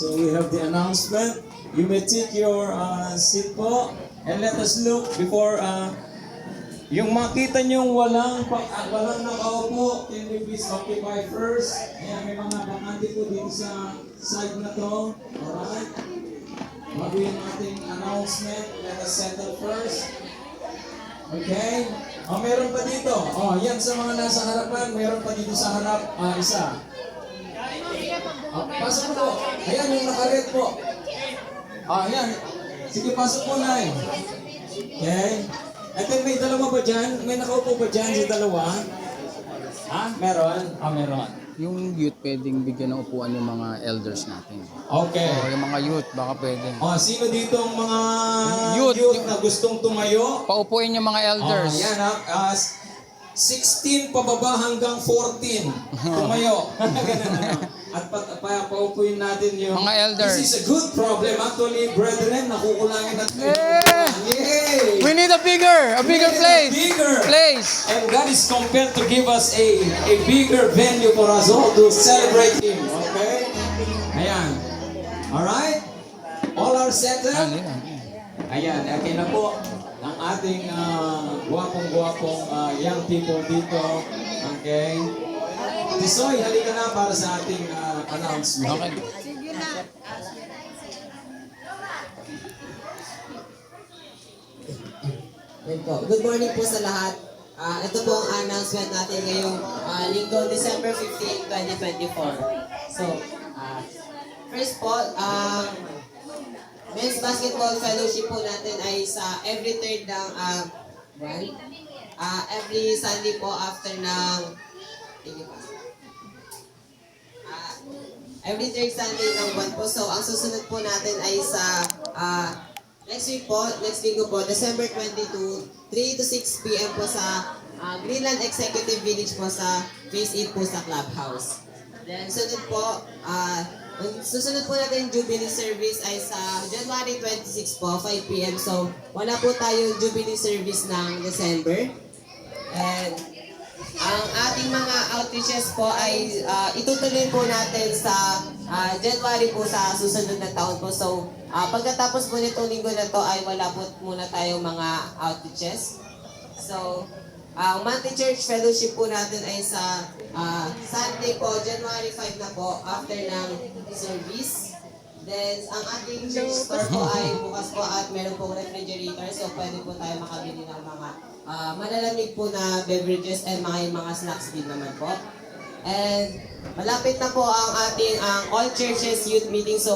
So we have the announcement. You may take your seat po and let us look before yung makita nyo walang nakaupo, can we please occupy first? Ayan, may mga bakante po dito sa side na to. Alright? Bago yung ating announcement, let us settle first. Okay? Meron pa dito. Yan sa mga nasa harapan, meron pa dito sa harap, isa. Pasok po. Ayan, yung nakaret po. Ayan. Sige, pasok po na eh. Okay? At then may dalawa ba dyan? May nakaupo ba dyan sa dalawa? Meron? Meron. Yung youth pwedeng bigyan ng upuan yung mga elders natin. Okay. O yung mga youth, baka pwedeng. Sino dito ang mga Youth. na gustong tumayo? Paupuin yung mga elders. Yan 16 pababa hanggang 14. Tumayo. At paupuin natin yung... Mga elders. This is a good problem. Actually, brethren, nakukulangin natin. Yeah! Yay! We need a bigger place. Place. And God is compelled to give us a bigger venue for us all to celebrate Him. Okay? Ayan. Alright? All are settled? Ayan. Okay na po ang ating guwapong-guwapong young people dito. Okay? Tisoy, halika na para sa ating announcement. Okay. Sige na. Good morning po sa lahat. Ito po ang announcement natin ngayong linggo, December 15, 2024. So, first po, Men's Basketball Fellowship po natin ay sa every third ng every Sunday po after ng every third Sunday ng buwan po. So, ang susunod po natin ay sa next linggo po, December 22, 3 to 6 p.m. po sa Greenland Executive Village po sa Phase 8 po sa Clubhouse. Then, susunod po natin Jubilee Service ay sa January 26 po, 5 p.m. So, wala po tayong Jubilee Service ng December. And, ang ating mga outreaches po ay itutuloy po natin sa January po sa susunod na taon po. So, pagkatapos po nitong linggo na to ay wala po muna tayong mga outreaches. So, ang monthly church fellowship po natin ay sa Sunday po, January 5 na po, after ng service. Then, ang ating church store po ay bukas po at meron pong refrigerator. So, pwede po tayo makabili ng mga malalamig po na beverages and mga snacks din naman po. And malapit na po ang ating all churches youth meeting. So,